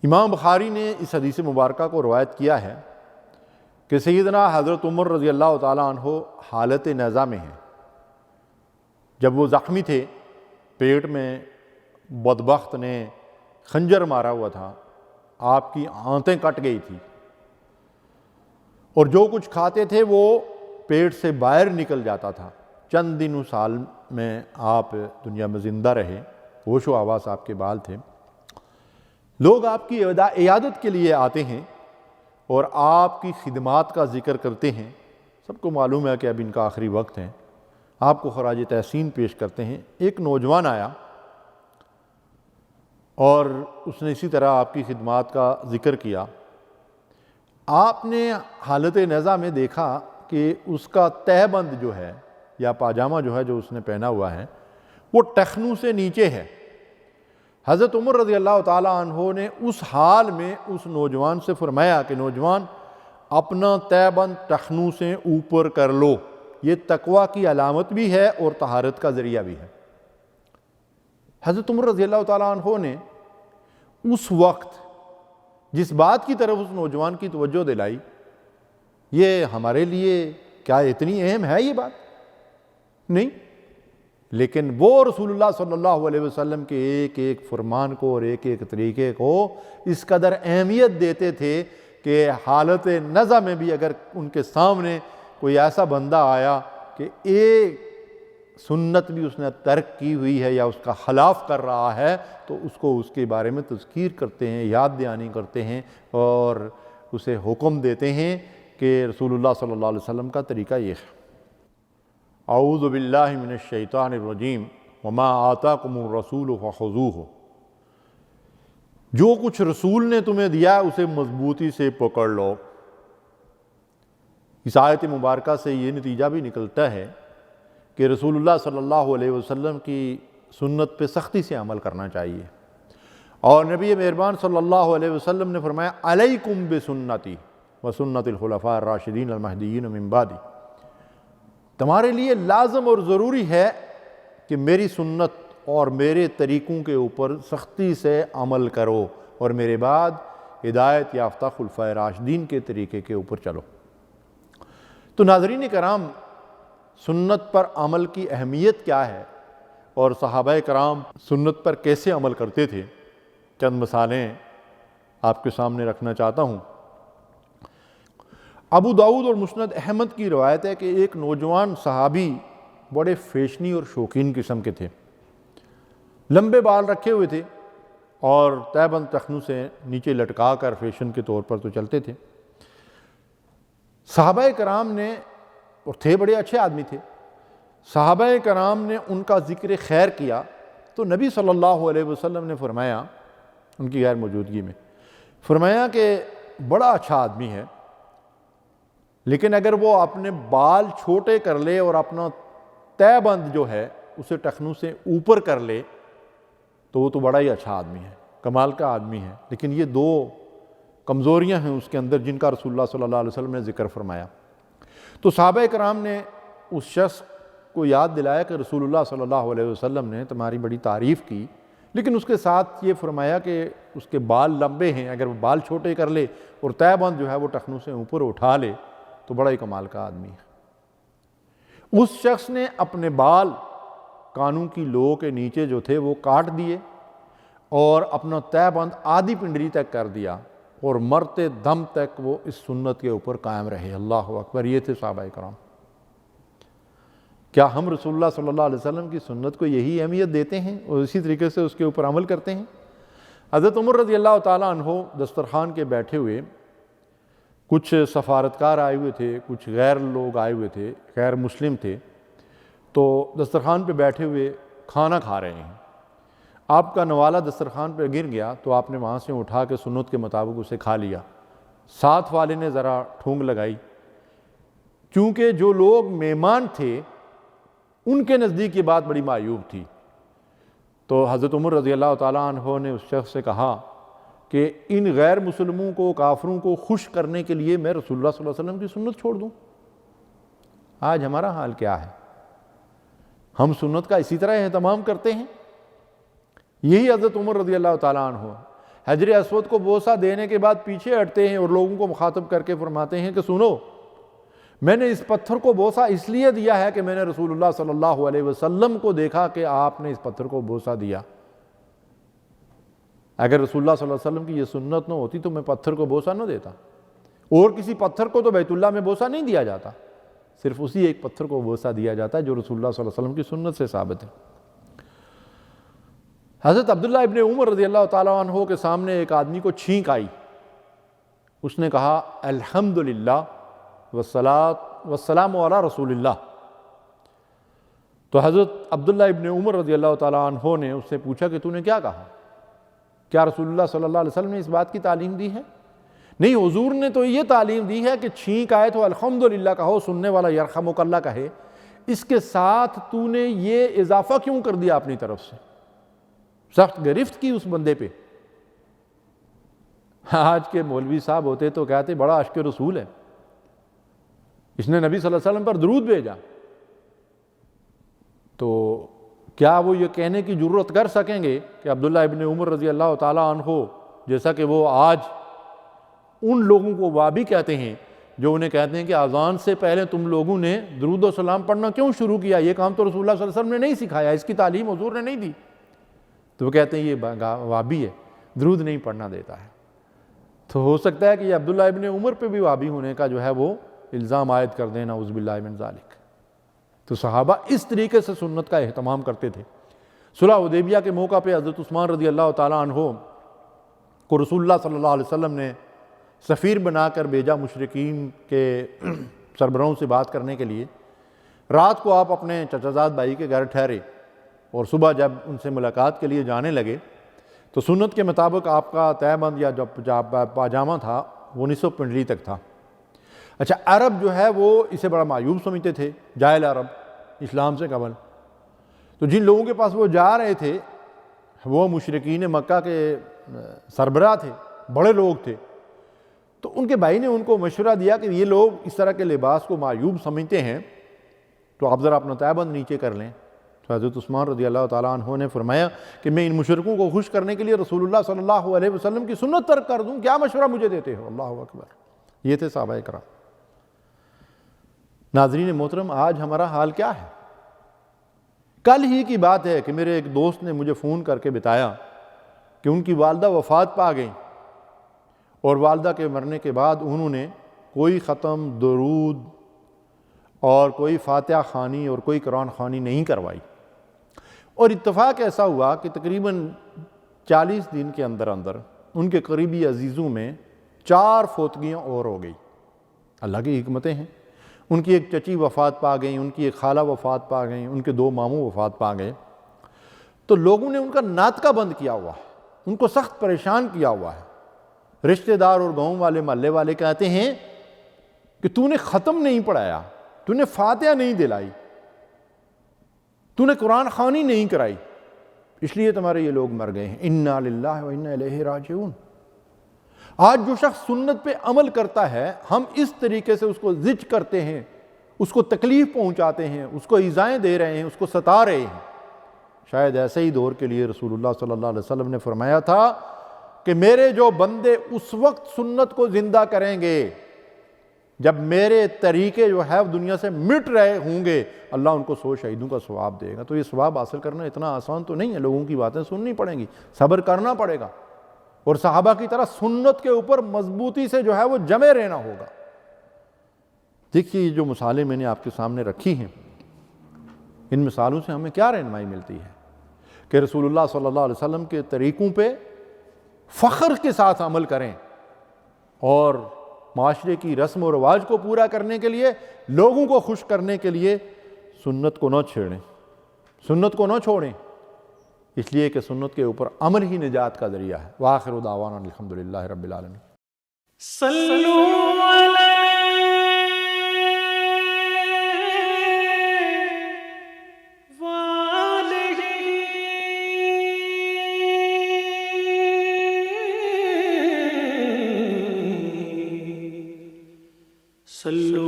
امام بخاری نے اس حدیث مبارکہ کو روایت کیا ہے کہ سیدنا حضرت عمر رضی اللہ تعالیٰ عنہ حالت نیزہ میں ہیں۔ جب وہ زخمی تھے، پیٹ میں بدبخت نے خنجر مارا ہوا تھا، آپ کی آنتیں کٹ گئی تھی، اور جو کچھ کھاتے تھے وہ پیٹ سے باہر نکل جاتا تھا۔ چند دن اس حال میں آپ دنیا میں زندہ رہے، ہوش و حواس آپ کے بحال تھے۔ لوگ آپ کی عیادت کے لیے آتے ہیں اور آپ کی خدمات کا ذکر کرتے ہیں۔ سب کو معلوم ہے کہ اب ان کا آخری وقت ہے، آپ کو خراج تحسین پیش کرتے ہیں۔ ایک نوجوان آیا اور اس نے اسی طرح آپ کی خدمات کا ذکر کیا۔ آپ نے حالت نیزہ میں دیکھا کہ اس کا تہہ بند جو ہے یا پاجامہ جو ہے جو اس نے پہنا ہوا ہے وہ ٹخنوں سے نیچے ہے۔ حضرت عمر رضی اللہ تعالیٰ عنہ نے اس حال میں اس نوجوان سے فرمایا کہ نوجوان، اپنا تہہ بند ٹخنوں سے اوپر کر لو، یہ تقویٰ کی علامت بھی ہے اور طہارت کا ذریعہ بھی ہے۔ حضرت عمر رضی اللہ تعالیٰ عنہ نے اس وقت جس بات کی طرف اس نوجوان کی توجہ دلائی، یہ ہمارے لیے کیا اتنی اہم ہے یہ بات؟ نہیں، لیکن وہ رسول اللہ صلی اللہ علیہ وسلم کے ایک ایک فرمان کو اور ایک ایک طریقے کو اس قدر اہمیت دیتے تھے کہ حالت نزع میں بھی اگر ان کے سامنے کوئی ایسا بندہ آیا کہ ایک سنت بھی اس نے ترک کی ہوئی ہے یا اس کا خلاف کر رہا ہے تو اس کو اس کے بارے میں تذکیر کرتے ہیں، یاد دہانی کرتے ہیں اور اسے حکم دیتے ہیں کہ رسول اللہ صلی اللہ علیہ وسلم کا طریقہ یہ ہے۔ اعوذ باللہ من الشیطان الرجیم وما آتاکم الرسول فخذوہ، جو کچھ رسول نے تمہیں دیا اسے مضبوطی سے پکڑ لو۔ اس آیت مبارکہ سے یہ نتیجہ بھی نکلتا ہے کہ رسول اللہ صلی اللہ علیہ وسلم کی سنت پہ سختی سے عمل کرنا چاہیے، اور نبی مہربان صلی اللہ علیہ وسلم نے فرمایا علیکم بسنتی وسنت الخلفاء الراشدین المہدیین من بعدی، تمہارے لیے لازم اور ضروری ہے کہ میری سنت اور میرے طریقوں کے اوپر سختی سے عمل کرو اور میرے بعد ہدایت یافتہ خلفائے راشدین کے طریقے کے اوپر چلو۔ تو ناظرین کرام، سنت پر عمل کی اہمیت کیا ہے اور صحابہ کرام سنت پر کیسے عمل کرتے تھے، چند مثالیں آپ کے سامنے رکھنا چاہتا ہوں۔ ابو داؤد اور مسند احمد کی روایت ہے کہ ایک نوجوان صحابی بڑے فیشنی اور شوقین قسم کے تھے، لمبے بال رکھے ہوئے تھے اور تہہ بند ٹخنوں سے نیچے لٹکا کر فیشن کے طور پر تو چلتے تھے۔ صحابہ کرام نے، اور تھے بڑے اچھے آدمی تھے، صحابہ کرام نے ان کا ذکر خیر کیا تو نبی صلی اللہ علیہ وسلم نے فرمایا، ان کی غیر موجودگی میں فرمایا کہ بڑا اچھا آدمی ہے، لیکن اگر وہ اپنے بال چھوٹے کر لے اور اپنا تہہ بند جو ہے اسے ٹخنوں سے اوپر کر لے تو وہ تو بڑا ہی اچھا آدمی ہے، کمال کا آدمی ہے، لیکن یہ دو کمزوریاں ہیں اس کے اندر جن کا رسول اللہ صلی اللہ علیہ وسلم نے ذکر فرمایا۔ تو صحابہ کرام نے اس شخص کو یاد دلایا کہ رسول اللہ صلی اللہ علیہ وسلم نے تمہاری بڑی تعریف کی، لیکن اس کے ساتھ یہ فرمایا کہ اس کے بال لمبے ہیں، اگر وہ بال چھوٹے کر لے اور تہہ بند جو ہے وہ ٹخنوں سے اوپر اٹھا لے تو بڑا ہی کمال کا آدمی ہے۔ اس شخص نے اپنے بال کانوں کی لو کے نیچے جو تھے وہ کاٹ دیے اور اپنا تہہ بند آدھی پنڈری تک کر دیا اور مرتے دم تک وہ اس سنت کے اوپر قائم رہے۔ اللہ اکبر، یہ تھے صحابہ کرام۔ کیا ہم رسول اللہ صلی اللہ علیہ وسلم کی سنت کو یہی اہمیت دیتے ہیں اور اسی طریقے سے اس کے اوپر عمل کرتے ہیں؟ حضرت عمر رضی اللہ تعالیٰ عنہ دسترخوان کے بیٹھے ہوئے، کچھ سفارتکار آئے ہوئے تھے، کچھ غیر لوگ آئے ہوئے تھے، غیر مسلم تھے، تو دسترخوان پہ بیٹھے ہوئے کھانا کھا رہے ہیں۔ آپ کا نوالہ دسترخوان پہ گر گیا تو آپ نے وہاں سے اٹھا کے سنت کے مطابق اسے کھا لیا۔ ساتھ والے نے ذرا ٹھونگ لگائی، چونکہ جو لوگ مہمان تھے ان کے نزدیک یہ بات بڑی معیوب تھی، تو حضرت عمر رضی اللہ تعالیٰ عنہ نے اس شخص سے کہا کہ ان غیر مسلموں کو، کافروں کو خوش کرنے کے لیے میں رسول اللہ صلی اللہ علیہ وسلم کی سنت چھوڑ دوں؟ آج ہمارا حال کیا ہے؟ ہم سنت کا اسی طرح اہتمام کرتے ہیں؟ یہی حضرت عمر رضی اللہ تعالیٰ عنہ، حجر اسود کو بوسہ دینے کے بعد پیچھے ہٹتے ہیں اور لوگوں کو مخاطب کر کے فرماتے ہیں کہ سنو، میں نے اس پتھر کو بوسہ اس لیے دیا ہے کہ میں نے رسول اللہ صلی اللہ علیہ وسلم کو دیکھا کہ آپ نے اس پتھر کو بوسہ دیا۔ اگر رسول اللہ صلی اللہ علیہ وسلم کی یہ سنت نہ ہوتی تو میں پتھر کو بوسہ نہ دیتا، اور کسی پتھر کو تو بیت اللہ میں بوسہ نہیں دیا جاتا، صرف اسی ایک پتھر کو بوسہ دیا جاتا ہے جو رسول اللہ صلی اللہ علیہ وسلم کی سنت سے ثابت ہے۔ حضرت عبداللہ ابن عمر رضی اللہ تعالیٰ عنہ کے سامنے ایک آدمی کو چھینک آئی، اس نے کہا الحمدللہ والسلام علی رسول اللہ۔ تو حضرت عبداللہ ابن عمر رضی اللہ تعالیٰ عنہ نے اس سے پوچھا کہ تو نے کیا کہا؟ کیا رسول اللہ صلی اللہ علیہ وسلم نے اس بات کی تعلیم دی ہے؟ نہیں، حضور نے تو یہ تعلیم دی ہے کہ چھینک آئے تو الحمدللہ کہو، سننے والا یرحمک اللہ کہے، اس کے ساتھ تو نے یہ اضافہ کیوں کر دیا اپنی طرف سے؟ سخت گرفت کی اس بندے پہ۔ آج کے مولوی صاحب ہوتے تو کہتے بڑا عشق رسول ہے، اس نے نبی صلی اللہ علیہ وسلم پر درود بھیجا، تو کیا وہ یہ کہنے کی جرت کر سکیں گے کہ عبداللہ ابن عمر رضی اللہ تعالیٰ عنہ، جیسا کہ وہ آج ان لوگوں کو وابی کہتے ہیں جو انہیں کہتے ہیں کہ اذان سے پہلے تم لوگوں نے درود و سلام پڑھنا کیوں شروع کیا؟ یہ کام تو رسول اللہ صلی اللہ علیہ وسلم نے نہیں سکھایا، اس کی تعلیم حضور نے نہیں دی، تو وہ کہتے ہیں یہ وابی ہے، درود نہیں پڑھنا دیتا ہے۔ تو ہو سکتا ہے کہ یہ عبداللہ ابن عمر پہ بھی وابی ہونے کا جو ہے وہ الزام عائد کر دیں، نعوذ باللہ من ذالک۔ تو صحابہ اس طریقے سے سنت کا اہتمام کرتے تھے۔ صلح حدیبیہ کے موقع پہ حضرت عثمان رضی اللہ تعالیٰ عنہ کو رسول اللہ صلی اللہ علیہ وسلم نے سفیر بنا کر بھیجا مشرکین کے سربراہوں سے بات کرنے کے لیے۔ رات کو آپ اپنے چچا زاد بھائی کے گھر ٹھہرے، اور صبح جب ان سے ملاقات کے لیے جانے لگے تو سنت کے مطابق آپ کا تہہ بند یا جو پاجامہ تھا وہ نصف پنڈلی تک تھا۔ اچھا، عرب جو ہے وہ اسے بڑا معیوب سمجھتے تھے، جاہل عرب اسلام سے قبل۔ تو جن لوگوں کے پاس وہ جا رہے تھے وہ مشرکین مکہ کے سربراہ تھے، بڑے لوگ تھے، تو ان کے بھائی نے ان کو مشورہ دیا کہ یہ لوگ اس طرح کے لباس کو معیوب سمجھتے ہیں، تو آپ ذرا اپنا تہہ بند نیچے کر لیں۔ تو حضرت عثمان رضی اللہ تعالیٰ عنہ نے فرمایا کہ میں ان مشرکوں کو خوش کرنے کے لیے رسول اللہ صلی اللہ علیہ وسلم کی سنت ترک کر دوں، کیا مشورہ مجھے دیتے ہو؟ اللہ اکبر۔ یہ تھے صحابہ کرام۔ ناظرین محترم، آج ہمارا حال کیا ہے؟ کل ہی کی بات ہے کہ میرے ایک دوست نے مجھے فون کر کے بتایا کہ ان کی والدہ وفات پا گئیں، اور والدہ کے مرنے کے بعد انہوں نے کوئی ختم، درود اور کوئی فاتحہ خوانی اور کوئی قرآن خوانی نہیں کروائی، اور اتفاق ایسا ہوا کہ تقریباً 40 دن کے اندر اندر ان کے قریبی عزیزوں میں 4 فوتگیاں اور ہو گئی۔ اللہ کی حکمتیں ہیں، ان کی ایک چچی وفات پا گئیں، ان کی ایک خالہ وفات پا گئیں، ان کے 2 ماموں وفات پا گئے۔ تو لوگوں نے ان کا ناطقہ بند کیا ہوا ہے، ان کو سخت پریشان کیا ہوا ہے۔ رشتہ دار اور گاؤں والے محلے والے کہتے ہیں کہ تو نے ختم نہیں پڑھایا، تو نے فاتحہ نہیں دلائی، تو نے قرآن خوانی نہیں کرائی، اس لیے تمہارے یہ لوگ مر گئے ہیں۔ انا للہ و انا الیہ راجعون۔ آج جو شخص سنت پہ عمل کرتا ہے، ہم اس طریقے سے اس کو زج کرتے ہیں، اس کو تکلیف پہنچاتے ہیں، اس کو ایذائیں دے رہے ہیں، اس کو ستا رہے ہیں۔ شاید ایسے ہی دور کے لیے رسول اللہ صلی اللہ علیہ وسلم نے فرمایا تھا کہ میرے جو بندے اس وقت سنت کو زندہ کریں گے جب میرے طریقے جو ہے دنیا سے مٹ رہے ہوں گے، اللہ ان کو 100 شہیدوں کا ثواب دے گا۔ تو یہ ثواب حاصل کرنا اتنا آسان تو نہیں ہے، لوگوں کی باتیں سننی پڑیں گی، صبر کرنا پڑے گا، اور صحابہ کی طرح سنت کے اوپر مضبوطی سے جو ہے وہ جمے رہنا ہوگا۔ دیکھیے یہ جو مثالیں میں نے آپ کے سامنے رکھی ہیں، ان مثالوں سے ہمیں کیا رہنمائی ملتی ہے کہ رسول اللہ صلی اللہ علیہ وسلم کے طریقوں پہ فخر کے ساتھ عمل کریں، اور معاشرے کی رسم و رواج کو پورا کرنے کے لیے، لوگوں کو خوش کرنے کے لیے سنت کو نہ چھیڑیں، سنت کو نہ چھوڑیں، اس لیے کہ سنت کے اوپر عمل ہی نجات کا ذریعہ ہے۔ وآخر دعوانا الحمدللہ رب العالمین۔ صلو علی صلو